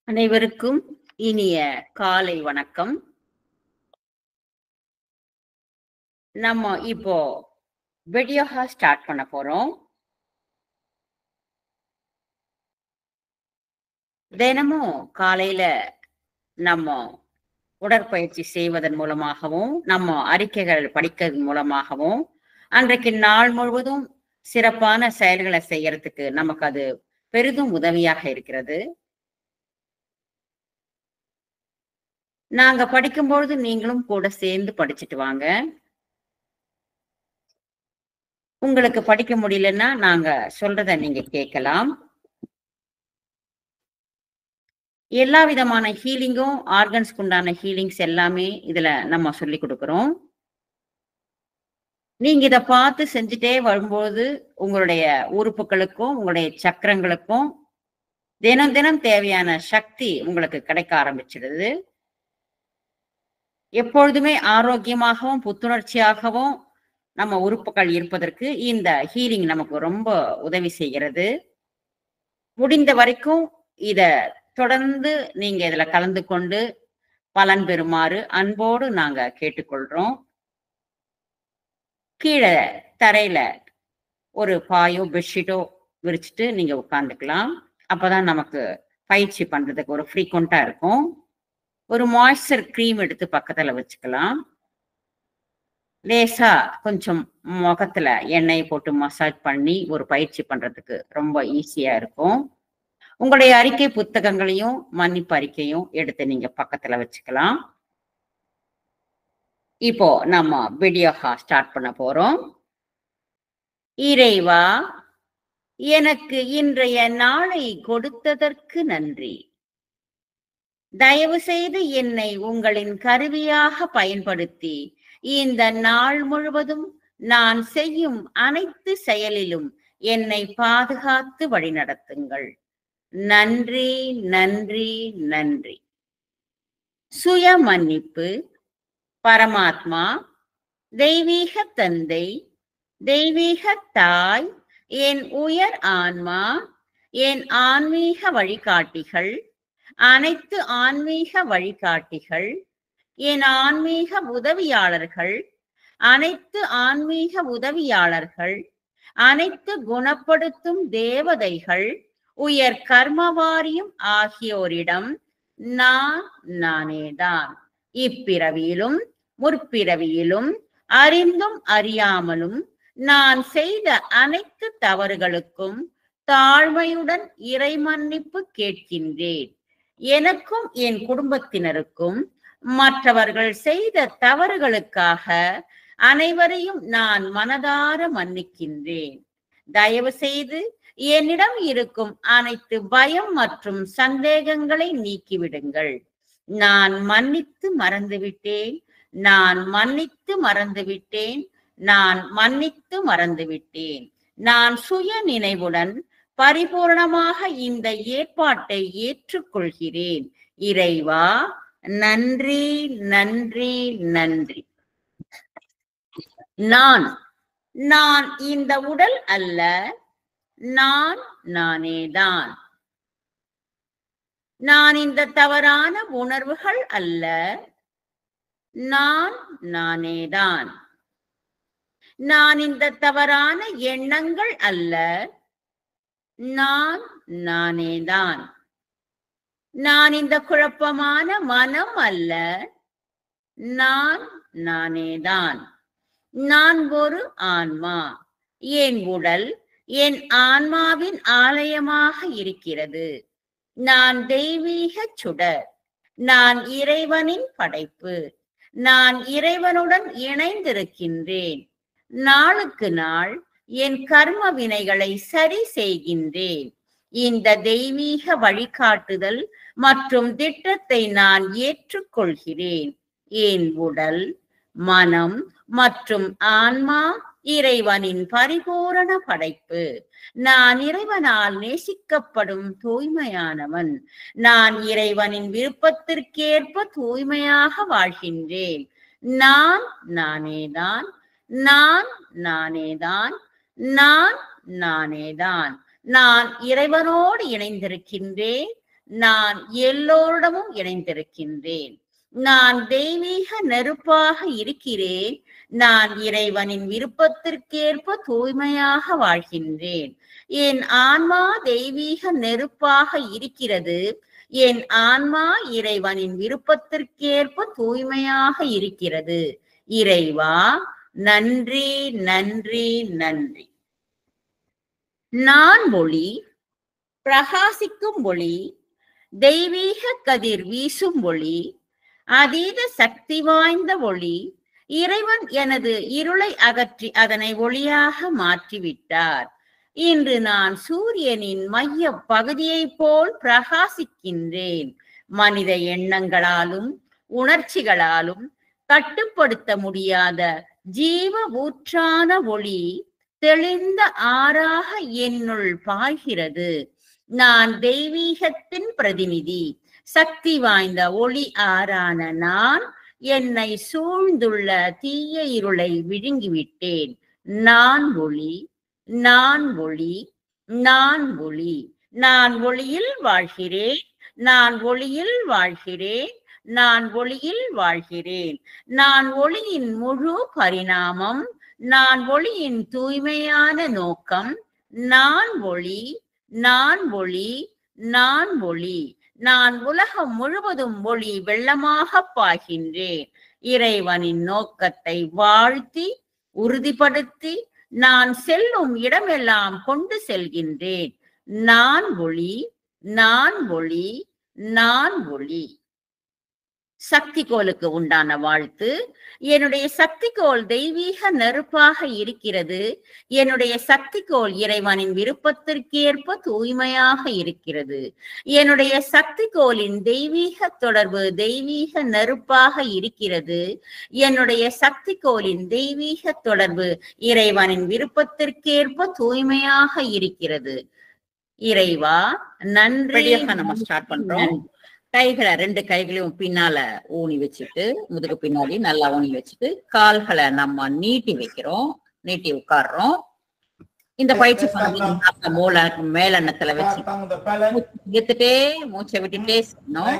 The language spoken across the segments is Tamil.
அனைவருக்கும் இனிய காலை வணக்கம். நம்ம இப்போ வீடியோவா ஸ்டார்ட் பண்ண போறோம். தினமும் காலையில நம்ம உடற்பயிற்சி செய்வதன் மூலமாகவும், நம்ம அறிக்கைகள் படிக்கிறதன் மூலமாகவும், அன்றைக்கு நாள் முழுவதும் சிறப்பான செயல்கள செய்யறதுக்கு நமக்கு அது பெரிதும் உதவியாக இருக்கிறது. நாங்க படிக்கும்பொழுது நீங்களும் கூட சேர்ந்து படிச்சுட்டு வாங்க. உங்களுக்கு படிக்க முடியலன்னா, நாங்க சொல்றத நீங்க கேட்கலாம். எல்லா விதமான ஹீலிங்கும், ஆர்கன்ஸ்க்கு உண்டான ஹீலிங்ஸ் எல்லாமே இதுல நம்ம சொல்லிக் குடுக்குறோம். நீங்க இத பார்த்து செஞ்சுட்டே வரும்போது, உங்களுடைய உறுப்புகளுக்கும், உங்களுடைய சக்கரங்களுக்கும் தினம் தினம் தேவையான சக்தி உங்களுக்கு கிடைக்க ஆரம்பிச்சிடுது. எப்பொழுதுமே ஆரோக்கியமாகவும், புத்துணர்ச்சியாகவும் நம்ம உறுப்புகள் இருப்பதற்கு இந்த ஹீலிங் நமக்கு ரொம்ப உதவி செய்கிறது. முடிந்த வரைக்கும் இத தொடர்ந்து நீங்க இதுல கலந்து கொண்டு பலன் பெறுமாறு அன்போடு நாங்க கேட்டுக்கொள்றோம். கீழ தரையில ஒரு பாயோ, பெட்ஷீட்டோ விரிச்சுட்டு நீங்க உட்கார்ந்துக்கலாம். அப்பதான் நமக்கு பயிற்சி பண்றதுக்கு ஒரு ஃப்ரீக்வென்ட்டா இருக்கும். ஒரு மாய்ஸ்சர் கிரீம் எடுத்து பக்கத்துல வச்சுக்கலாம். லேசா கொஞ்சம் முகத்துல எண்ணெய் போட்டு மசாஜ் பண்ணி ஒரு பயிற்சி பண்றதுக்கு ரொம்ப ஈஸியா இருக்கும். உங்களுடைய அறிக்கை புத்தகங்களையும், மன்னிப்பு அறிக்கையும் எடுத்து நீங்க பக்கத்துல வச்சுக்கலாம். இப்போ நம்ம வீடியோவா ஸ்டார்ட் பண்ண போறோம். இறைவா, எனக்கு இன்றைய நாளை கொடுத்ததற்கு நன்றி. தயவு செய்து என்னை உங்களின் கருவியாக பயன்படுத்தி, இந்த நாள் முழுவதும் நான் செய்யும் அனைத்து செயலிலும் என்னை பாதுகாத்து வழிநடத்துங்கள். நன்றி, நன்றி, நன்றி. சுய மன்னிப்பு. பரமாத்மா, தெய்வீக தந்தை, தெய்வீக தாய், என் உயர் ஆன்மா, என் ஆன்மீக வழிகாட்டிகள், அனைத்து ஆன்மீக வழிகாட்டிகள், என் ஆன்மீக உதவியாளர்கள், அனைத்து ஆன்மீக உதவியாளர்கள், அனைத்து குணப்படுத்தும் தேவதைகள், உயர் கர்மவாரியம் ஆகியோரிடம் நானேதான் இப்பிறவியிலும் முற்பிறவியிலும் அறிந்தும் அறியாமலும் நான் செய்த அனைத்து தவறுகளுக்கும் தாழ்மையுடன் இறை மன்னிப்பு கேட்கின்றேன். எனக்கும் என் குடும்பத்தினருக்கும் மற்றவர்கள் செய்த தவறுகளுக்காக அனைவரையும் நான் மனதார மன்னிக்கின்றேன். தயவு செய்து என்னிடம் இருக்கும் அனைத்து பயம் மற்றும் சந்தேகங்களை நீக்கிவிடுங்கள். நான் மன்னித்து மறந்துவிட்டேன். நான் மன்னித்து மறந்துவிட்டேன். நான் மன்னித்து மறந்துவிட்டேன். நான் சுய நினைவுடன் பரிபூர்ணமாக இந்த ஏற்பாட்டை ஏற்றுக்கொள்கிறேன். இறைவா, நன்றி, நன்றி, நன்றி. நான் இந்த உடல் அல்ல. நானேதான். நான் இந்த தவறான உணர்வுகள் அல்ல. நானேதான். நான் இந்த தவறான எண்ணங்கள் அல்ல. நானேதான். நான் இந்த குழப்பமான மனம் அல்ல. நானேதான். நான் ஒரு ஆன்மா. என் உடல் என் ஆன்மாவின் ஆலயமாக இருக்கிறது. நான் தெய்வீக சுடர். நான் இறைவனின் படைப்பு. நான் இறைவனுடன் இணைந்திருக்கின்றேன். நாளுக்கு நாள் என் கர்ம வினைகளை சரி செய்கின்றேன். இந்த தெய்வீக வழிகாட்டுதல் மற்றும் திட்டத்தை நான் ஏற்றுக்கொள்கிறேன். என் உடல், மனம் மற்றும் ஆன்மா இறைவனின் பரிபூரண படைப்பு. நான் இறைவனால் நேசிக்கப்படும் தூய்மையானவன். நான் இறைவனின் விருப்பத்திற்கேற்ப தூய்மையாக வாழ்கின்றேன். நானேதான். நானேதான். நானேதான். நான் இறைவனோடு இணைந்திருக்கின்றேன். நான் எல்லோரிடமும் இணைந்திருக்கின்றேன். நான் தெய்வீக நெருப்பாக இருக்கிறேன். நான் இறைவனின் விருப்பத்திற்கேற்ப தூய்மையாக வாழ்கின்றேன். என் ஆன்மா தெய்வீக நெருப்பாக இருக்கிறது. என் ஆன்மா இறைவனின் விருப்பத்திற்கேற்ப தூய்மையாக இருக்கிறது. இறைவா, நன்றி, நன்றி, நன்றி. நான் ஒளி, பிரகாசிக்கும் ஒளி, தெய்வீக கதிர் வீசும் ஒளி, அதீத சக்தி வாய்ந்த ஒளி. இறைவன் எனது இருளை அகற்றி அதனை ஒளியாக மாற்றிவிட்டார். இன்று நான் சூரியனின் மைய பகுதியைப் போல் பிரகாசிக்கின்றேன். மனித எண்ணங்களாலும் உணர்ச்சிகளாலும் கட்டுப்படுத்த முடியாத ஜீவ ஊற்றான ஒளி தெளிந்த ஆறாக என்னுள் பாய்கிறது. நான் தெய்வீகத்தின் பிரதிநிதி. சக்தி வாய்ந்த ஒளி ஆறான நான் என்னை சூழ்ந்துள்ள தீய இருளை விழுங்கிவிட்டேன். நான் ஒளி, நான் ஒளி, நான் ஒளி. நான் ஒளியில் வாழ்கிறேன். நான் ஒளியில் வாழ்கிறேன். நான் ஒளியில் வாழ்கிறேன். நான் ஒளியின் முழு பரிணாமம். நான் ஒளியின் தூய்மையான நோக்கம். நான் ஒளி, நான் ஒளி, நான் ஒளி. நான் உலகம் முழுவதும் ஒளி வெள்ளமாக பாய்கின்றேன். இறைவனின் நோக்கத்தை வாழ்த்தி உறுதிப்படுத்தி நான் செல்லும் இடமெல்லாம் கொண்டு செல்கின்றேன். நான் ஒளி, நான் ஒளி, நான் ஒளி. சக்திகோளுக்கு உண்டான வாழ்த்து. என்னுடைய சக்திகோள் தெய்வீக நெருப்பாக இருக்கிறது. என்னுடைய சக்திகோள் இறைவனின் விருப்பத்திற்கேற்ப தூய்மையாக இருக்கிறது. என்னுடைய சக்திகோளின் தெய்வீக தொடர்பு தெய்வீக நெருப்பாக இருக்கிறது. என்னுடைய சக்திகோளின் தெய்வீக தொடர்பு இறைவனின் விருப்பத்திற்கேற்ப தூய்மையாக இருக்கிறது. இறைவா, நன்றி. நம்ம ஸ்டார்ட் பண்றோம். கைகளை ரெண்டு கைகளையும் பின்னால ஊனி வச்சுட்டு, முதுகு பின்னாடி நல்லா ஊனி வச்சுட்டு, கால்களை நம்ம நீட்டி வைக்கிறோம், நீட்டி உட்கார்றோம். இந்த பயிற்சி பண்ணி மூளை மேலெண்ணத்துல வச்சு எடுத்துட்டே மூச்சை விட்டுட்டே செய்யணும்.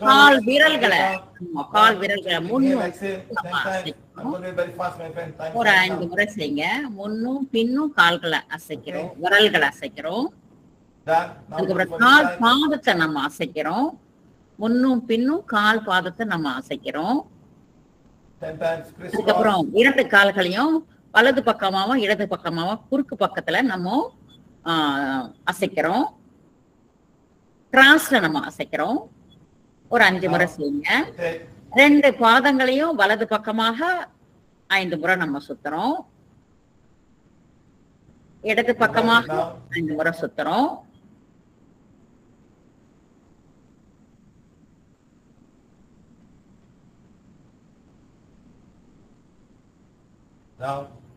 கால் விரல்களை முன்னும் ஒரு 5 முறை செய்யுங்க. முன்னும் பின்னும் கால்களை அசைக்கிறோம், விரல்களை அசைக்கிறோம். அதுக்கப்புறம் கால் பாதத்தை நம்ம அசைக்கிறோம். முன்னும் பின்னும் கால் பாதத்தை நம்ம அசைக்கிறோம். அதுக்கப்புறம் 2 கால்களையும் வலது பக்கமாவும் இடது பக்கமாவும் குறுக்கு பக்கத்துல நம்ம அசைக்கிறோம். கிராஸ்ல நம்ம அசைக்கிறோம். ஒரு 5 முறை செய்யுங்க. 2 பாதங்களையும் வலது பக்கமாக 5 முறை நம்ம சுத்துறோம். இடது பக்கமாக 5 முறை சுத்துறோம்.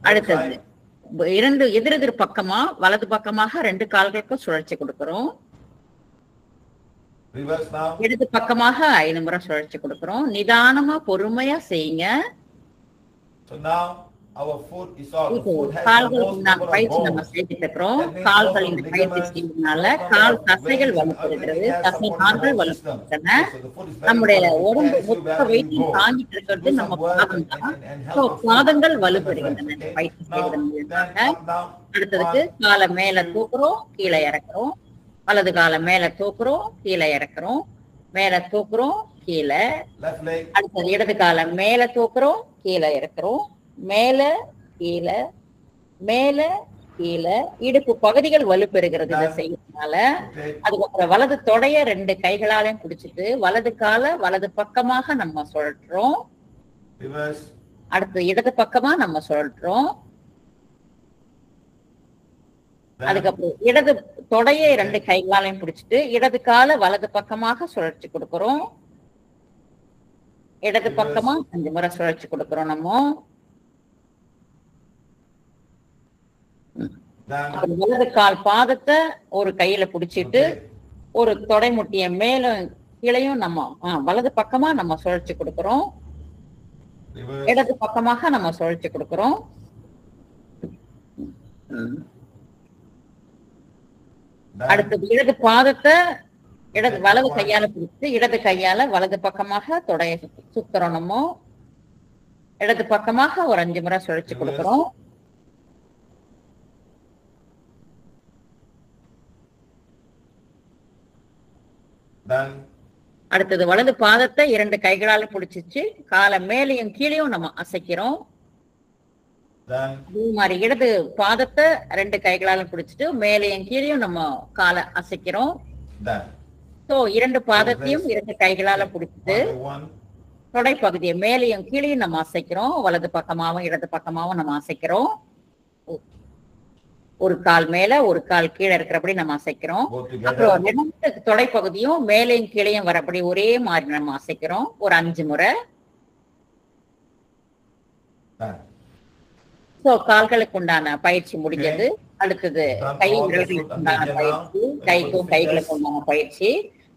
அடுத்தது 2 எதிரெதிர் பக்கமா வலது பக்கமாக 2 கால்களுக்கும் சுழற்சி கொடுக்கிறோம். இடது பக்கமாக 5 முறை சுழற்சி கொடுக்கிறோம். நிதானமா பொறுமையா செய்யுங்க. கால்கள் பயிற்சி நம்ம செய்துட்டு இருக்கிறோம். கால்களின் பயிற்சி செய்வதனால கால் தசைகள் வலுப்படுகிறது, தசை கால்கள் வலுப்படுகின்றன. நம்முடைய உடம்பு மொத்த வெயிட்டையும் தாங்கிட்டு இருக்கிறது நம்ம பாதம் தான். பாதங்கள் வலுப்படுகின்றன பயிற்சி செய்வதன் மூலமாக. அடுத்ததுக்கு காலை மேல தூக்குறோம், கீழே இறக்குறோம். வலது காலை மேல தூக்குறோம், கீழே இறக்குறோம். மேல தூக்குறோம், கீழே. அடுத்தது இடது காலை மேல தூக்குறோம், கீழே இறக்குறோம். மேல கீழே, மேல கீழே. இடுப்பு பகுதிகள் வலுப்பெறுகிறது இதை செய்யறதுனால. அதுக்கப்புறம் வலது தொடைய 2 கைகளாலையும் பிடிச்சிட்டு வலது காலை வலது பக்கமாக நம்ம சுழற்றுறோம். அடுத்து இடது பக்கமா நம்ம சுழற்றுறோம். அதுக்கப்புறம் இடது தொடைய 2 கைகளாலையும் பிடிச்சிட்டு இடது காலை வலது பக்கமாக சுழற்சி கொடுக்கிறோம். இடது பக்கமா 5 முறை சுழற்சி கொடுக்கிறோம் நம்ம. வலது கால் பாதத்தை ஒரு கையில பிடிச்சிட்டு ஒரு தொடை முட்டிய மேல கீழையும் நம்ம வலது பக்கமா நம்ம சுழற்சி கொடுக்கிறோம். இடது பக்கமாக நம்ம சுழற்சி கொடுக்கிறோம். அடுத்தது இடது பாதத்தை வலது கையால பிடிச்சு இடது கையால வலது பக்கமாக தொடைய சுத்துறோம். நம்ம இடது பக்கமாக ஒரு 5 முறை சுழற்சி கொடுக்கிறோம். அடுத்தது வலது பாதத்தை 2 கைகளால பிடிச்சிச்சு காலை மேலையும் கீழையும் நம்ம அசைக்கிறோம். அதே மாதிரி இடது பாதத்தை 2 கைகளால பிடிச்சிட்டு மேலையும் கீழையும் நம்ம காலை அசைக்கிறோம். சோ 2 பாதத்தையும் 2 கைகளால பிடிச்சிட்டு தொடை பகுதியை மேலையும் கீழையும் நம்ம அசைக்கிறோம். வலது பக்கமாவும் இடது பக்கமாவும் நம்ம அசைக்கிறோம். ஒரு கால் மேல ஒரு கால் கீழே இருக்கிறபடி நம்ம அசைக்கிறோம். அப்புறம் 2 தொடை பகுதியும் மேலையும் கீழையும் வரபடி ஒரே மாதிரி நம்ம அசைக்கிறோம். ஒரு 5 முறை. சோ கால்களுக்கு உண்டான பயிற்சி முடிஞ்சது. அடுத்தது கை விரல்களுக்கு உண்டான பயிற்சி, கைக்கும் கைகளுக்கு உண்டான பயிற்சி.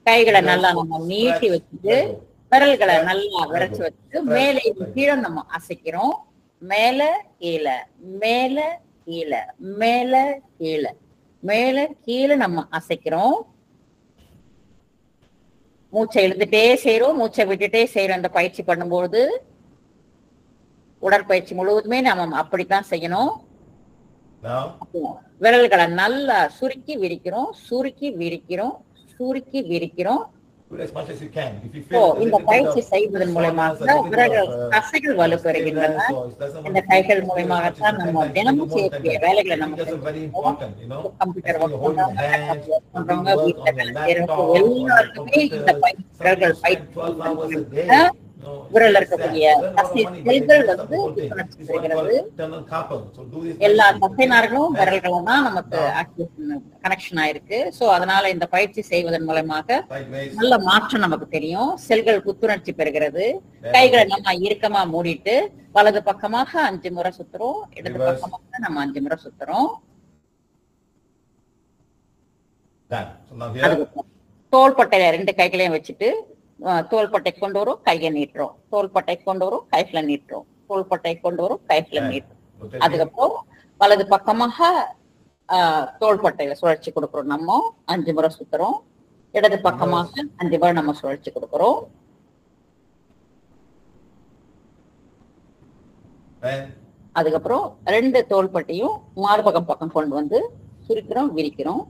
கைகளை நல்லா நம்ம நீட்டி வச்சுட்டு விரல்களை நல்லா விரைச்சு வச்சுட்டு மேலே கீழே நம்ம அசைக்கிறோம். மேல கீழே மேல கீழே மேல கீழே மேல கீழே நம்ம அசைக்கிறோம். மூச்சை இழுத்துட்டே செய்யறோம், மூச்சை விட்டுட்டே செய்யறோம். அந்த பயிற்சி பண்ணும்போது உடற்பயிற்சி முழுவதுமே நம்ம அப்படித்தான் செய்யணும். விரல்களை நல்லா சுருக்கி விரிக்கிறோம், சுருக்கி விரிக்கிறோம், சுருக்கி விரிக்கிறோம். இந்த பயிற்சி செய்வதன் மூலமாக விரல்கள் தசைகள் வலுப்பெறுகின்றன. இந்த கைகள் மூலமாகத்தான் நம்ம தினமும் செய்யக்கூடிய வேலைகளை நம்ம கம்ப்யூட்டர் பண்றவங்க வீட்டுல எல்லாருக்குமே இந்த விரல்கள் பயிற்சி விரல் இருக்கக்கூடிய தசை செல்கள் பெறுகிறது. எல்லா தசைநார்களும் விரல்களும் தான் நமக்கு கனெக்ஷன் ஆயிருக்கு. சோ அதனால இந்த பயிற்சி செய்வதன் மூலமாக நல்ல மாற்றம் நமக்கு தெரியும். செல்கள் புத்துணர்ச்சி பெறுகிறது. கைகளை நம்ம இறுக்கமா மூடிட்டு வலது பக்கமாக 5 முறை சுத்துறோம், இடது பக்கமாக நம்ம 5 முறை சுத்துறோம். தோள்பட்டையில 2 கைகளையும் வச்சுட்டு தோள்பட்டை கொண்டு வரும், கையை நீட்டுறோம். தோள்பட்டை கொண்டு வரும், கைகளை நீட்டுறோம். தோள்பட்டை கொண்டு வரும், கைகளை நீட்டுறோம். அதுக்கப்புறம் வலது பக்கமாக தோள்பட்டையில சுழற்சி கொடுக்கிறோம். நம்ம 5 முறை சுத்துறோம். இடது பக்கமாக 5 முறை நம்ம சுழற்சி கொடுக்கிறோம். அதுக்கப்புறம் 2 தோள்பட்டையும் மார்பகம் பக்கம் கொண்டு வந்து சுருக்கிறோம், விரிக்கிறோம்,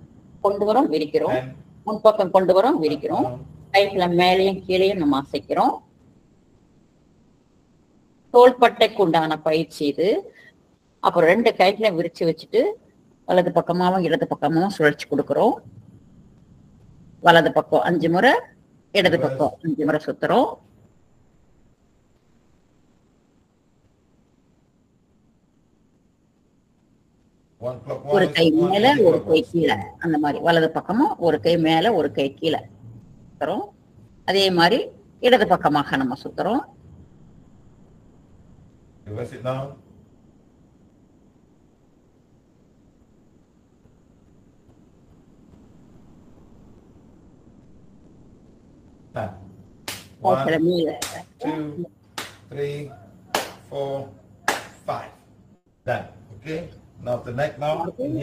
கொண்டு வரோம், விரிக்கிறோம், முன்பக்கம் கொண்டு வரோம், விரிக்கிறோம். கைகளை மேலையும் கீழையும் நம்ம அசைக்கிறோம். தோள்பட்டைக்கு உண்டான பயிற்சி இது. அப்புறம் 2 கைகளை விரிச்சு வச்சுட்டு வலது பக்கமாவும் இடது பக்கமாவும் சுழற்சி கொடுக்கிறோம். வலது பக்கம் 5 முறை, இடது பக்கம் 5 முறை சுத்துறோம். ஒரு கை மேல ஒரு கை கீழே, அந்த மாதிரி வலது பக்கமும் ஒரு கை மேல ஒரு கை கீழே சுத்துறோம். அதே மாதிரி இடது பக்கமாக நம்ம சுத்துறோம்.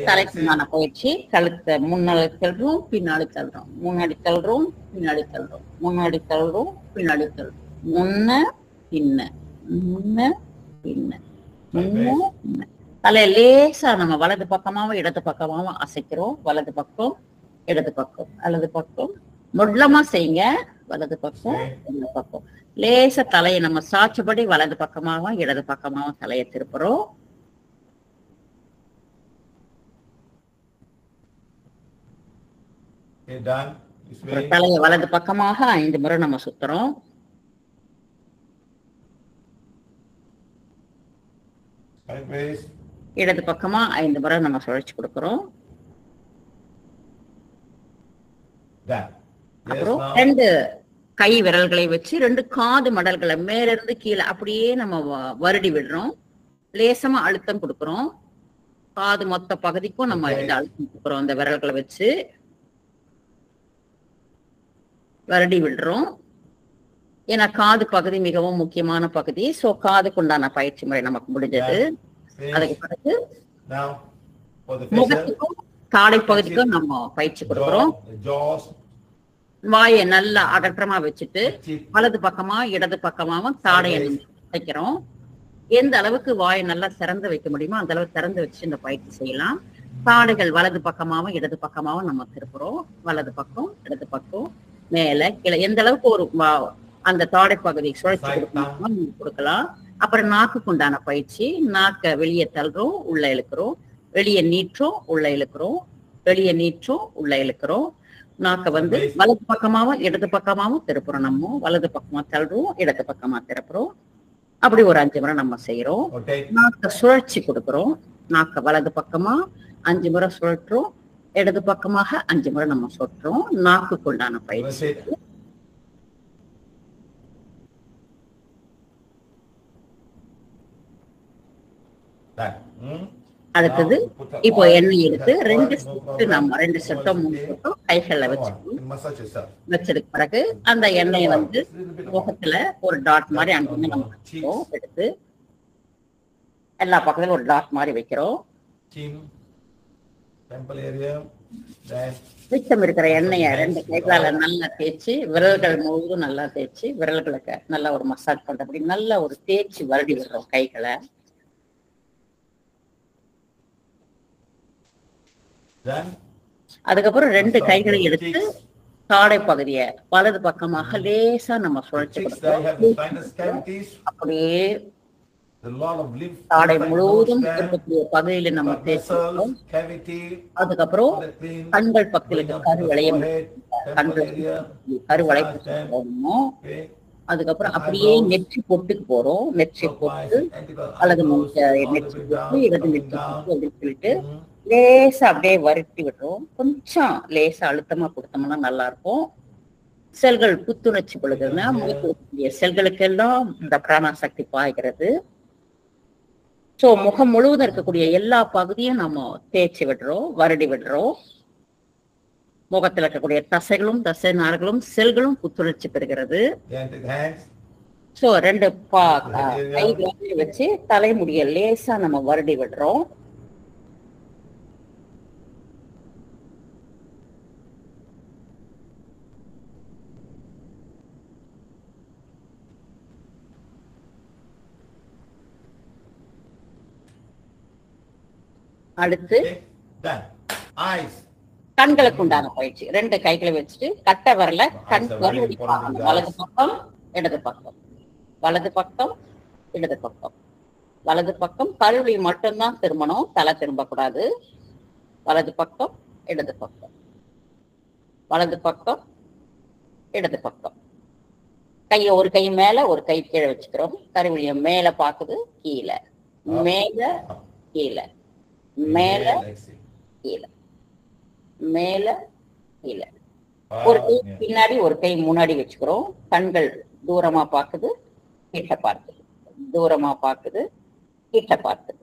தலைக்குமான பயிற்சி. கழுத்தை முன்னாடி தள்ளுறோம், பின்னாடி தள்ளுறோம், முன்னாடி தள்ளுறோம், பின்னாடி தள்ளுறோம், முன்னாடி தள்ளுறோம், பின்னாடி தள்ளுறோம், முன்ன பின்ன, முன்ன பின்ன, முன்ன பின்ன. தலை லேசா நம்ம வலது பக்கமாவும் இடது பக்கமாவும் அசைக்கிறோம். வலது பக்கம், இடது பக்கம், வலது பக்கம். முள்ளமா செய்யுங்க. வலது பக்கம், இடது பக்கம். லேசா தலையை நம்ம சாட்சிப்படி வலது பக்கமாவும் இடது பக்கமாவும் தலையை திருப்புறோம். தலையை வலது பக்கமாக 5 முறை நம்ம சுத்துறோம். இடது பக்கமா 5 முறை நம்ம சுழற்சி கொடுக்கிறோம். அப்புறம் 2 கை விரல்களை வச்சு 2 காது மடல்களை மேல இருந்து கீழே அப்படியே நம்ம வருடி விடுறோம். லேசமா அழுத்தம் கொடுக்கிறோம். காது மொத்த பகுதிக்கும் நம்ம அழுத்தம் கொடுக்கிறோம். அந்த விரல்களை வச்சு வருடி விடுறோம். ஏன்னா காது பகுதி மிகவும் முக்கியமான பகுதி. சோ காதுக்கு உண்டான பயிற்சி முறை நமக்கு முடிஞ்சது. அதுக்கு பிறகு முகத்துக்கும் தாடை பகுதிக்கும் நம்ம பயிற்சி கொடுக்கிறோம். வாயை நல்லா அகற்றமா வச்சுட்டு வலது பக்கமா இடது பக்கமாவும் தாடையை வைக்கிறோம். எந்த அளவுக்கு வாயை நல்லா திறந்து வைக்க முடியுமோ அந்த அளவுக்கு திறந்து வச்சு இந்த பயிற்சி செய்யலாம். தாடைகள் வலது பக்கமாவும் இடது பக்கமாவும் நம்ம திருப்புறோம். வலது பக்கம் இடது பக்கம் மேல கீழே எந்த அளவுக்கு ஒரு அந்த தாடை பகுதியை சுழற்சி கொடுக்கணுமோ கொடுக்கலாம். அப்புறம் நாக்குக்கு உண்டான பயிற்சி. நாக்க வெளியே தள்ளுறோம், உள்ள இழுக்கிறோம், வெளியே நீட்டுறோம், உள்ள இழுக்கிறோம், வெளியே நீட்டுறோம், உள்ள இழுக்கிறோம். நாக்க வலது பக்கமாவும் இடது பக்கமாவும் திருப்புறோம். நம்ம வலது பக்கமா தள்ளுறோம், இடது பக்கமா திருப்புறோம். அப்படி ஒரு 5 முறை நம்ம செய்யறோம். நாக்க சுழற்சி கொடுக்கிறோம். நாக்க வலது பக்கமா 5 முறை சுழற்றுறோம், இடது பக்கமாக 5 முறை நம்ம சுழற்றுறோம். நாக்குக்கு உண்டான பயிற்சி. அடுத்தது இப்போ எண்ணெய் எடுத்து 2 சொட்டோ 3 சொட்டோ கைகள்ல வச்சதுக்கு பிறகு அந்த எண்ணெயை முகத்துல ஒரு டாட் மாதிரி அங்கே நம்ம எடுத்து எல்லா பக்கத்துலயும் ஒரு டாட் மாதிரி வைக்கிறோம். மிச்சம் இருக்கிற எண்ணெயை 2 கைகளால நல்லா தேய்ச்சி விரல்கள் முழுவதும் நல்லா தேய்ச்சி விரல்களுக்கு நல்லா ஒரு மசாஜ் பண்றபடி நல்லா ஒரு தேய்ச்சி வருடி விடுறோம் கைகளை. அதுக்கப்புறம் 2 கைகளை எடுத்து தாடை பகுதியை வலது பக்கமாக லேசா நம்ம சுழற்சி அப்படியே தாடை முழுவதும் இருக்கக்கூடிய பகுதியில நம்ம தேய்ச்சிருக்கோம். அதுக்கப்புறம் கண்கள் பக்கத்துல கருவளைய போடணும். அதுக்கப்புறம் அப்படியே நெற்றி பொட்டுக்கு போறோம். நெற்றி பொட்டு அல்லது நெற்றி பொட்டு இடது நெற்றி பொட்டு அப்படின்னு சொல்லிட்டு லேசா அப்படியே வருட்டி விடுறோம். கொஞ்சம் லேசா அழுத்தமா கொடுத்தோம்னா நல்லா இருக்கும். செல்கள் புத்துணர்ச்சி கொள்ளுதுன்னா முகக்கூடிய செல்களுக்கெல்லாம் இந்த பிராணசக்தி பாய்கிறது. சோ முகம் முழுவதும் இருக்கக்கூடிய எல்லா பகுதியும் நம்ம தேய்ச்சி விடுறோம், வருடி விடுறோம். முகத்துல இருக்கக்கூடிய தசைகளும் தசை நார்களும் செல்களும் புத்துணர்ச்சி பெறுகிறது. சோ 2 கைகளை வச்சு தலைமுடிய லேசா நம்ம வருடி விடுறோம். அடுத்து கண்களுக்கு உண்டான பயிற்சி. 2 கைகளை வச்சுட்டு கட்டை வரல கண் வலது பக்கம் இடது பக்கம், வலது பக்கம் இடது பக்கம், வலது பக்கம் கருவி மட்டும்தான் திரும்பணும், தலை திரும்பக்கூடாது. வலது பக்கம் இடது பக்கம், வலது பக்கம் இடது பக்கம். கையை ஒரு கை மேல ஒரு கை கீழே வச்சுக்கிறோம். கருவிழிய மேல பாக்குது, கீழே மேல கீழே மேல கீழே மேல கீழே. ஒரு கை பின்னாடி ஒரு கை முன்னாடி வச்சுக்கிறோம். கண்கள் தூரமா பாக்குது, கிட்ட பார்க்குது, தூரமா பாக்குது, கிட்ட பார்க்குது,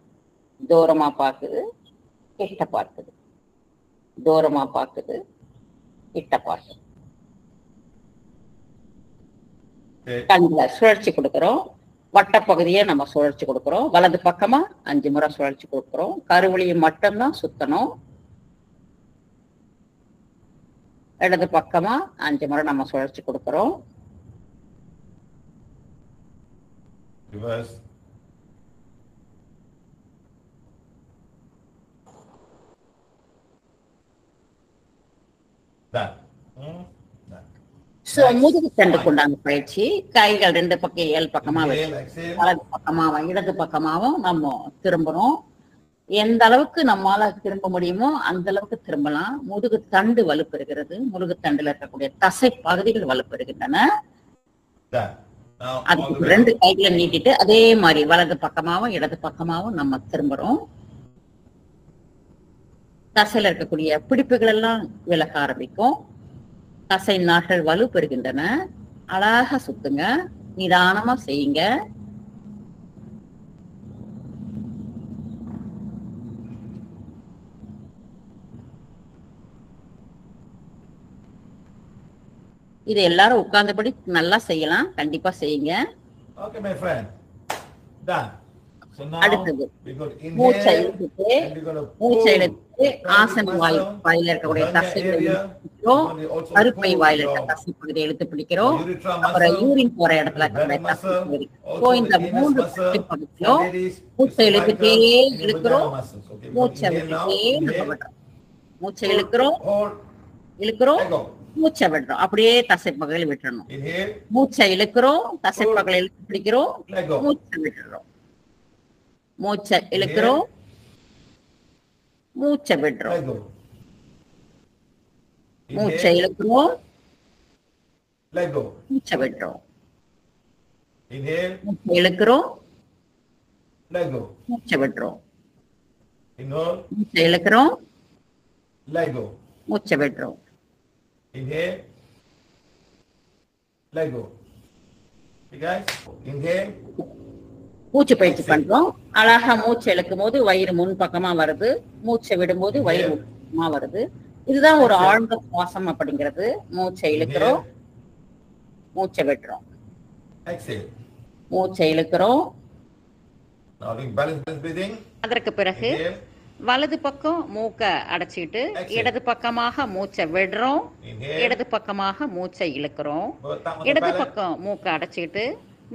தூரமா பாக்குது, கிட்ட பார்க்குது, தூரமா பாக்குது, கிட்ட பார்க்குது. கண்களை சுழற்சி கொடுக்கிறோம். வட்டப்பகுதியை நம்ம சுழற்சி கொடுக்கிறோம். வலது பக்கமா 5 முறை சுழற்சி கொடுக்கிறோம். கருவழியை மட்டும்தான் சுத்தணும். இடது பக்கமா 5 முறை நம்ம சுழற்சி கொடுக்கிறோம். முதுகு தண்டுக்கு உண்டான பயிற்சி. கைகள் 2 பக்கம் 7 பக்கமா வச்சு வலது பக்கமாவும் இடது பக்கமாவும் நம்ம திரும்பணும். எந்த அளவுக்கு நம்மால திரும்ப முடியுமோ அந்த அளவுக்கு திரும்பலாம். முதுகு தண்டு வலுப்பெறுகிறது. முதுகு தண்டுல இருக்கக்கூடிய தசை பகுதிகள் வலுப்பெறுகின்றன. அதுக்கு 2 கைகளை நீட்டிட்டு அதே மாதிரி வலது பக்கமாவும் இடது பக்கமாவும் நம்ம திரும்புறோம். தசையில இருக்கக்கூடிய பிடிப்புகள் எல்லாம் விலக ஆரம்பிக்கும். தசை நார்கள் வலு பெறுகின்றன. அழகா சுத்துங்க, நிதானமா செய்யுங்க. இது எல்லாரும் உட்கார்ந்தபடி நல்லா செய்யலாம். கண்டிப்பா செய்யுங்க. Okay, my friend. Done. அடுத்தது மூச்சை இழுத்துட்டு ஆசன வாயில இருக்கக்கூடிய தசைகளை பிடிக்கிறோம், கருப்பை வாயில இருக்க தசை பகுதியை இழுத்து பிடிக்கிறோம், அப்புறம் யூரின் போற இடத்துல இருக்கக்கூடிய தசை பகுதி. இந்த 3 தசை பகுதியிலும் மூச்சை இழுத்துட்டே இழுக்கிறோம், மூச்சை விட்டுட்டே விடுறோம். மூச்சை இழுக்கிறோம், மூச்சை விடுறோம், அப்படியே தசை பகுதியில் விட்டுறணும். மூச்சை இழுக்கிறோம், தசை பகுதியில் இழுத்து பிடிக்கிறோம், மூச்சை விட்டுறோம். மூச்சை இழுக்கிறோம், மூச்சை விடுறோம். மூச்சை இழுக்கிறோம், மூச்சை விடுறோம். மூச்சை இழுக்கிறோம், மூச்சை விடுறோம். மூச்சை இழுக்கிறோம், மூச்சை விடுறோம். மூச்சு பயிற்சி பண்றோம். அழகா மூச்சு இழுக்கும் போது வயிறு முன் பக்கமா வருது, மூச்சை விடும்போது வயிறு பக்கமா வருது. இதுதான் ஒரு ஆழ்ந்த சுவாசம் அப்படிங்கிறது. மூச்சை இழுக்கிறோம், மூச்சை விடுறோம். மூச்சை இழுக்கிறோம். அதற்கு பிறகு வலது பக்கம் மூக்க அடைச்சிட்டு இடது பக்கமாக மூச்சை விடுறோம், இடது பக்கமாக மூச்சை இழுக்கிறோம். இடது பக்கம் மூக்க அடைச்சிட்டு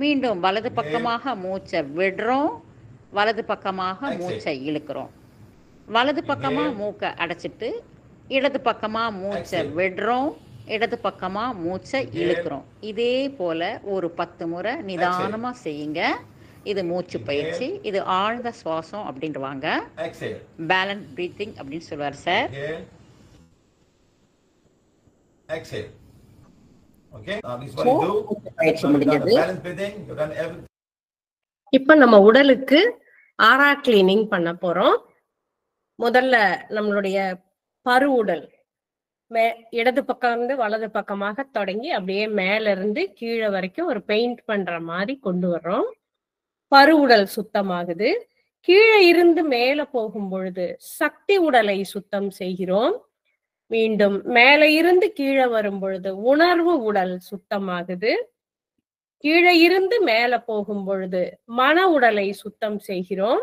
மீண்டும் வலது பக்கமாக மூச்சை விடுறோம், வலது பக்கமாக மூச்சை இழுக்கிறோம். வலது பக்கமா மூக்க அடைச்சிட்டு இடது பக்கமா மூச்சை விடுறோம், இடது பக்கமா மூச்சை இழுக்கிறோம். இதே போல ஒரு 10 முறை நிதானமா செய்யுங்க. இது மூச்சு பயிற்சி, இது ஆழ்ந்த சுவாசம் அப்படின்றவாங்க. பேலன்ஸ் பிரீத்திங் அப்படின்னு சொல்லுவார் சார். இப்ப நம்ம உடலுக்கு ஆரா கிளீனிங் பண்ண போறோம். முதல்ல நம்மளுடைய பருவுடல் இடது பக்கம் இருந்து வலது பக்கமாக தொடங்கி அப்படியே மேல இருந்து கீழே வரைக்கும் ஒரு பெயிண்ட் பண்ற மாதிரி கொண்டு வர்றோம். பருவுடல் சுத்தமாகுது. கீழே இருந்து மேல போகும் பொழுது சக்தி உடலை சுத்தம் செய்கிறோம். மீண்டும் மேல இருந்து கீழே வரும் பொழுது உணர்வு உடல் சுத்தமாகுது. கீழே இருந்து மேல போகும் பொழுது மன உடலை சுத்தம் செய்கிறோம்.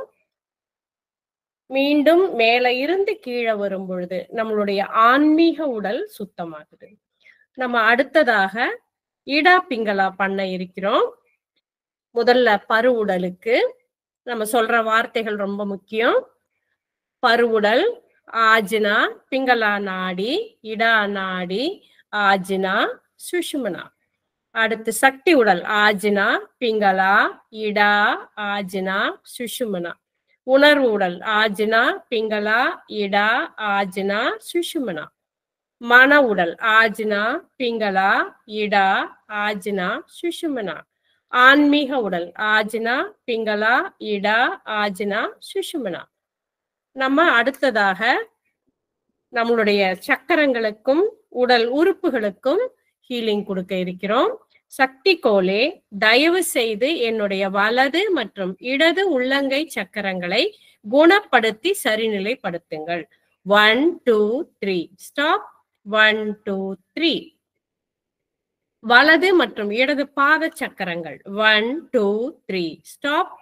மீண்டும் மேல இருந்து கீழே வரும் பொழுது நம்மளுடைய ஆன்மீக உடல் சுத்தமாகுது. நம்ம அடுத்ததாக இடா பிங்களா பண்ண இருக்கிறோம். முதல்ல பருவுடலுக்கு நம்ம சொல்ற வார்த்தைகள் ரொம்ப முக்கியம். பருவுடல் ஆஜினா, பிங்களா நாடி, இடா நாடி, ஆஜினா, சுஷுமனா. அடுத்து சக்தி உடல் ஆஜினா, பிங்களா, இடா, ஆஜினா, சுஷுமனா. உணர்வு உடல் ஆஜினா, பிங்களா, இடா, ஆஜினா, சுஷுமனா. மன உடல் ஆஜினா, பிங்களா, இடா, ஆஜினா, சுஷுமனா. ஆன்மீக உடல் ஆஜினா, பிங்களா, இடா, ஆஜினா, சுஷுமனா. நம்ம அடுத்ததாக நம்மளுடைய சக்கரங்களுக்கும் உடல் உறுப்புகளுக்கும் ஹீலிங் கொடுக்க இருக்கிறோம். சக்தி கோலே, தயவு செய்து என்னுடைய வலது மற்றும் இடது உள்ளங்கை சக்கரங்களை குணப்படுத்தி சரிநிலைப்படுத்துங்கள். 1 2 3 ஸ்டாப். 1 2 3. வலது மற்றும் இடது பாத சக்கரங்கள் 1 2 3 ஸ்டாப்.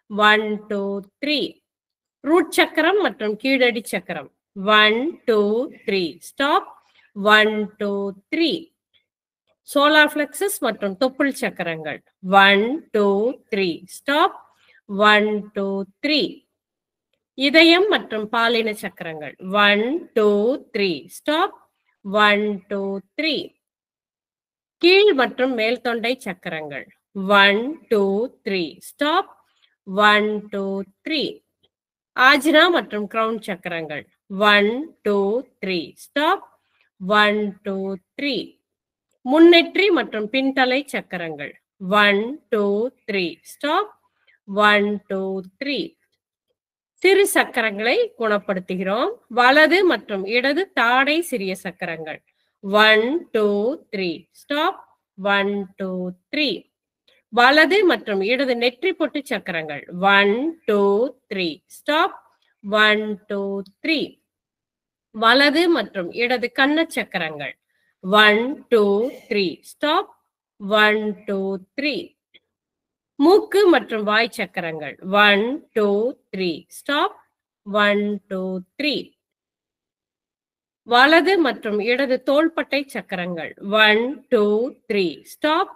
1 2 3. ரூட் சக்கரம் மற்றும் கீழடி சக்கரம் 1 2 3 ஸ்டாப். 1 2 3. சோலார் பிளெக்சஸ் மற்றும் தொப்புள் சக்கரங்கள் 1 2 3 ஸ்டாப். 1 2 3. இதயம் மற்றும் பாலின சக்கரங்கள் 1 2 3 ஸ்டாப். 1 2 3. கீழ் மற்றும் மேல் தொண்டை சக்கரங்கள் 1 2 3 ஸ்டாப். 1 2 3. ஆஜ்னா மற்றும் கிரவுன் சக்கரங்கள் 1 2 3 ஸ்டாப். 1 2 3. முன்னெற்றி மற்றும் பின்தலை சக்கரங்கள் 1 2 3 ஸ்டாப். 1 2 3. சிறு சக்கரங்களை குணப்படுத்துகிறோம். வலது மற்றும் இடது தாடை சிறிய சக்கரங்கள் 1 2 3 ஸ்டாப். 1 2 3. வலது மற்றும் இடது நெற்றி பொட்டு சக்கரங்கள் 1 2 3 ஸ்டாப். 1 2 3. வலது மற்றும் இடது கண்ண சக்கரங்கள் 1 2 3 ஸ்டாப். 1 2 3. மூக்கு மற்றும் வாய் சக்கரங்கள் 1 2 3 ஸ்டாப் 1 2 3 வலது மற்றும் இடது தோள்பட்டை சக்கரங்கள் 1 2 3 ஸ்டாப்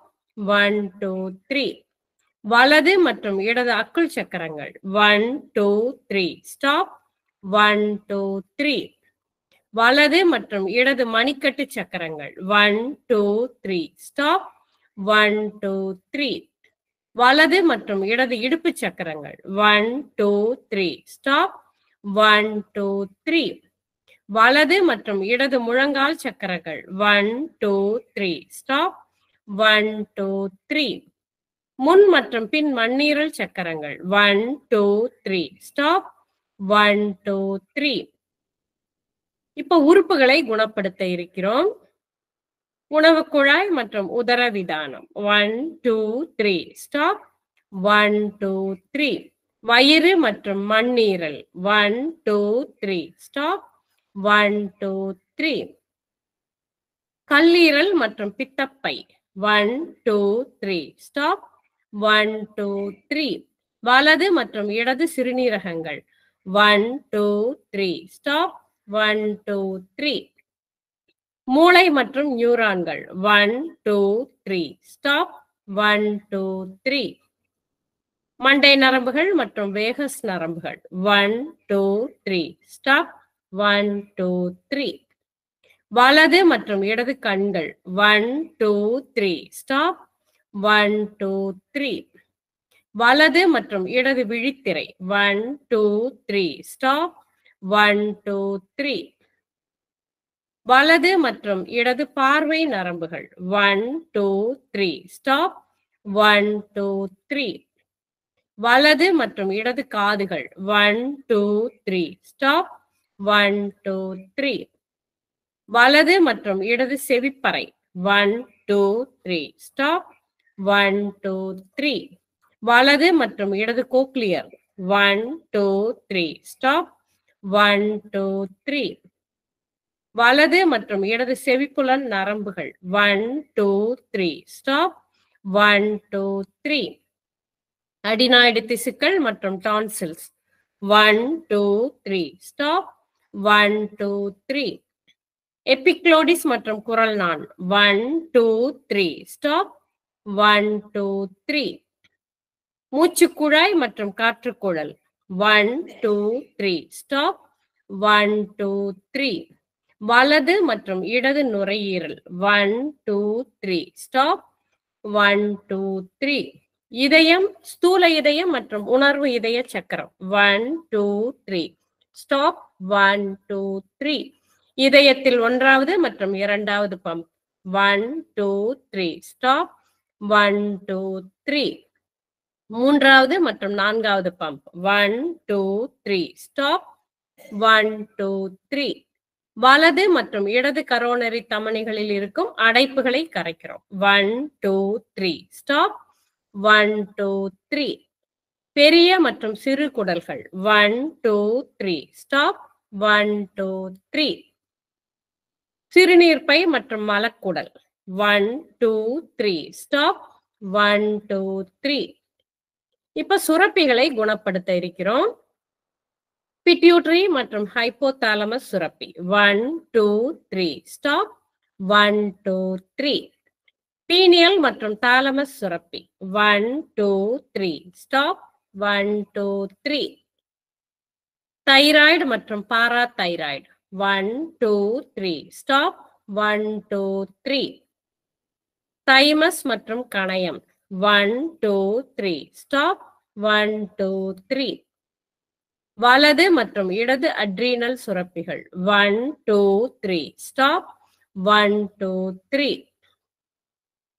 1 2 3 வலது மற்றும் இடது அக்குள் சக்கரங்கள் 1 2 3 ஸ்டாப் 1 2 3 வலது மற்றும் இடது மணிக்கட்டு சக்கரங்கள் 1 2 3 ஸ்டாப் 1 2 3 வலது மற்றும் இடது இடுப்பு சக்கரங்கள் 1 2 3 ஸ்டாப் 1 2 3 வலது மற்றும் இடது முழங்கால் சக்கரங்கள் 1 2 3 ஸ்டாப் 1 2 3 முன் மற்றும் பின் மண்ணீரல் சக்கரங்கள் 1 2 3 ஸ்டாப் 1 2 3 இப்ப உறுப்புகளை குணப்படுத்த இருக்கிறோம். உணவு குழாய் மற்றும் உதரவிதானம் 1 2 3 ஸ்டாப் 1 2 3 வயிறு மற்றும் மண்ணீரல் 1 2 3 ஸ்டாப் 1 2 3 கல்லீரல் மற்றும் பித்தப்பை 1 2 3 ஸ்டாப் 1 2 3 வலது மற்றும் இடது சிறுநீரகங்கள் 1 2 3 ஸ்டாப் 1 2 3 மூளை மற்றும் நியூரான்கள் 1 2 3 ஸ்டாப் 1 2 3 மண்டை நரம்புகள் மற்றும் வேகஸ் நரம்புகள் 1 2 3 ஸ்டாப் 1 2 3 வலது மற்றும் இடது கண்கள் 1 2 3 ஸ்டாப் 1 2 3 வலது மற்றும் இடது விழித்திரை 1 2 3 ஸ்டாப் 1 2 3 வலது மற்றும் இடது பார்வை நரம்புகள் 1 2 3 ஸ்டாப் 1 2 3 வலது மற்றும் இடது காதுகள் 1 2 3 ஸ்டாப் 1 2 3 வலது மற்றும் இடது செவிப்பறை 1 2 3 ஸ்டாப் 1 2 3 வலது மற்றும் இடது கோக்லியர் 1 2 3 ஸ்டாப் 1 2 3 வலது மற்றும் இடது செவிப்புலன் நரம்புகள் 1 2 3 ஸ்டாப் 1 2 3 அடினாய்டு திசுக்கள் மற்றும் டான்சில்ஸ் 1 2 3 ஸ்டாப் 1 2 3 எபிக்ளோடிஸ் மற்றும் குரல் நான் 1 2 3 ஸ்டாப் 1 2 3 மூச்சுக்குழாய் மற்றும் காற்றுக்குழல் 1 2 3 ஸ்டாப் 1 2 3 வலது மற்றும் இடது நுரையீரல் 1 2 3 ஸ்டாப் 1 2 3 இதயம் ஸ்தூல இதயம் மற்றும் உணர்வு இதய சக்கரம் 1 2 3 ஸ்டாப் 1 2 3 இதயத்தில் ஒன்றாவது மற்றும் இரண்டாவது பம்ப் 1 2 3 ஸ்டாப் 1 2 3 மூன்றாவது மற்றும் நான்காவது பம்ப் 1 2 3 ஸ்டாப் 1 2 3 வலது மற்றும் இடது கரோனரி தமனிகளில் இருக்கும் அடைப்புகளை கரைக்கிறோம் 1 2 3 ஸ்டாப் 1 2 3 பெரிய மற்றும் சிறு குடல்கள் 1 2 3 ஸ்டாப் 1 2 3 சிறுநீர்ப்பை மற்றும் மலக்குடல் 1 2 3 ஸ்டாப் 1 2 3 இப்ப சுரப்பிகளை குணப்படுத்த இருக்கிறோம். பிட்யூட்டரி மற்றும் ஹைப்போதாலமஸ் சுரப்பி 1 2 3 ஸ்டாப் 1 2 3 பீனியல் மற்றும் தாலமஸ் சுரப்பி 1 2 3 ஸ்டாப் 1 2 3 தைராய்டு மற்றும் பாராதைராய்டு 1 2 3 ஸ்டாப் 1 2 3 தைமஸ் மற்றும் கணையம் 1 2 3 ஸ்டாப் 1 2 3 வலது மற்றும் இடது அட்ரீனல் சுரப்பிகள் 1 2 3 ஸ்டாப் 1 2 3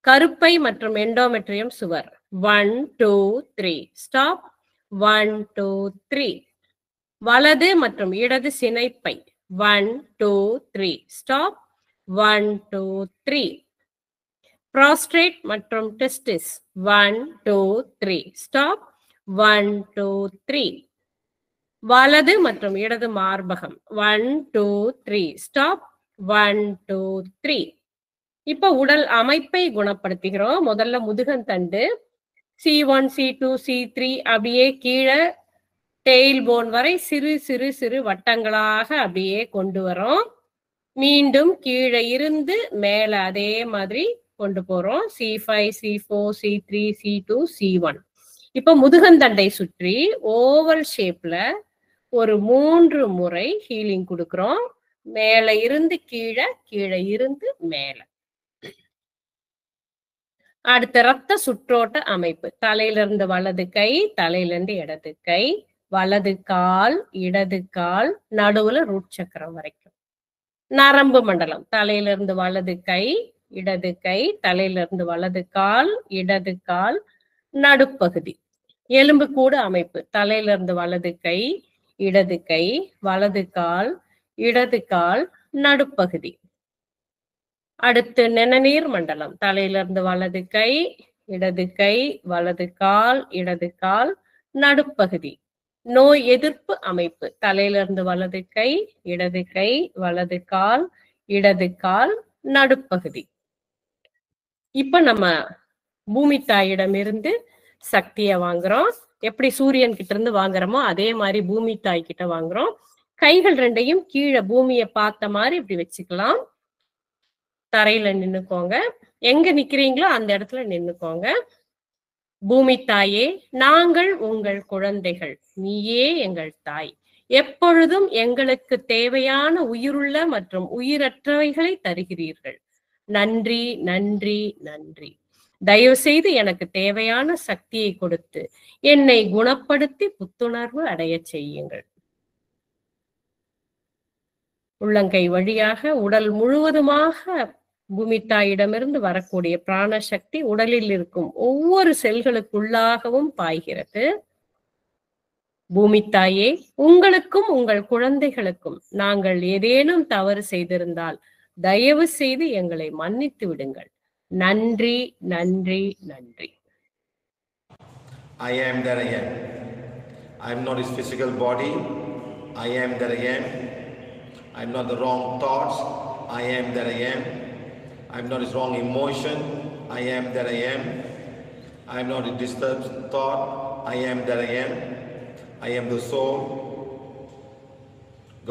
கருப்பை மற்றும் எண்டோமெட்ரியம் சுவர் 1 2 3 ஸ்டாப் 1 2 3 வலது மற்றும் இடது சினைப்பை 1 2 3 ஸ்டாப் 1 2 3 புரோஸ்டேட் மற்றும் டெஸ்டிஸ் 1 2 3 ஸ்டாப் 1 2 3 வலது மற்றும் இடது மார்பகம் 1 2 3 ஸ்டாப் 1 2 3 இப்ப உடல் அமைப்பை குணப்படுத்துகிறோம். முதல்ல முதுகன் தண்டு C1, C2, C3 அப்படியே கீழே டெயில் போன் வரை சிறு சிறு சிறு வட்டங்களாக அப்படியே கொண்டு வரோம். மீண்டும் கீழே இருந்து மேல அதே மாதிரி கொண்டு போறோம். C5, C4, C3, C2, C1. இப்ப முதுகந்தண்டை சுற்றி ஓவல் ஷேப்ல ஒரு 3 முறை ஹீலிங் கொடுக்கிறோம். மேல இருந்து கீழே, கீழே இருந்து மேல. அடுத்த ரத்த சுற்றோட்ட அமைப்பு. தலையிலிருந்து வலது கை, தலையிலிருந்து இடது கை, வலது கால், இடது கால், நடுவுல ரூட் சக்கரம் வரைக்கும். நரம்பு மண்டலம். தலையிலிருந்து வலது கை, இடது கை, தலையிலிருந்து வலது கால், இடது கால், நடுப்பகுதி. எலும்பு கூடு அமைப்பு. தலையிலிருந்து வலது கை, இடது கை, வலது கால், இடது கால், நடுப்பகுதி. அடுத்து நிணநீர் மண்டலம். தலையிலிருந்து வலது கை, இடது கை, வலது கால், இடது கால், நடுப்பகுதி. நோய் எதிர்ப்பு அமைப்பு. தலையிலிருந்து வலது கை, இடது கை, வலது கால், இடது கால், நடுப்பகுதி. இப்ப நம்ம பூமி தாயிடம் இருந்து சக்தியை வாங்குறோம். எப்படி சூரியன் கிட்ட இருந்து வாங்குறோமோ அதே மாதிரி பூமி தாய் கிட்ட வாங்குறோம். கைகள் ரெண்டையும் கீழே பூமியை பார்த்த மாதிரி இப்படி வச்சுக்கலாம். தரையில நின்னுக்கோங்க. எங்க நிக்கிறீங்களோ அந்த இடத்துல நின்னுக்கோங்க. பூமி தாயே, நாங்கள் உங்கள் குழந்தைகள், நீயே எங்கள் தாய். எப்பொழுதும் எங்களுக்கு தேவையான உயிருள்ள மற்றும் உயிரற்றவைகளை தருகிறீர்கள். நன்றி, நன்றி, நன்றி. தயவு செய்து எனக்கு தேவையான சக்தியை கொடுத்து என்னை குணப்படுத்தி புத்துணர்வு அடைய செய்யுங்கள். உள்ளங்கை வழியாக உடல் முழுவதுமாக பூமி தாயிடமிருந்து வரக்கூடிய பிராண சக்தி உடலில் இருக்கும் ஒவ்வொரு செல்களுக்குள்ளாகவும் பாய்கிறது. பூமி தாயே, உங்களுக்கும் உங்கள் குழந்தைகளுக்கும் நாங்கள் ஏதேனும் தவறு செய்திருந்தால் தயவு செய்து எங்களை மன்னித்து விடுங்கள். நன்றி, நன்றி, நன்றி. I am that I am. I am not his physical body. I am that I am. I am not the wrong thoughts. I am that I am. I am not his wrong emotion. I am that I am. I am not a disturbed thought. I am that I am. I am the soul.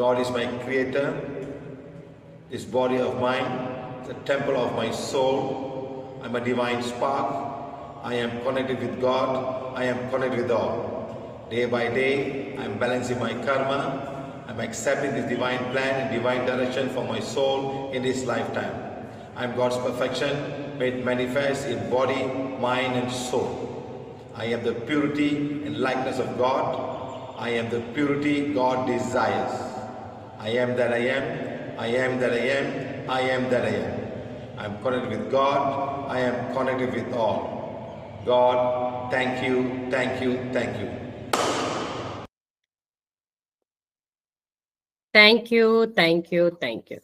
God is my creator. This body of mine is the temple of my soul. I am a divine spark. I am connected with God. I am connected with all. Day by day, I am balancing my karma. I am accepting this divine plan and divine direction for my soul in this lifetime. I am God's perfection made manifest in body, mind and soul. I am the purity and likeness of God. I am the purity God desires. I am that I am. I am that I am. I am that I am. I am connected with God. I am connected with all. God, thank you, thank you, thank you. Thank you, thank you, thank you.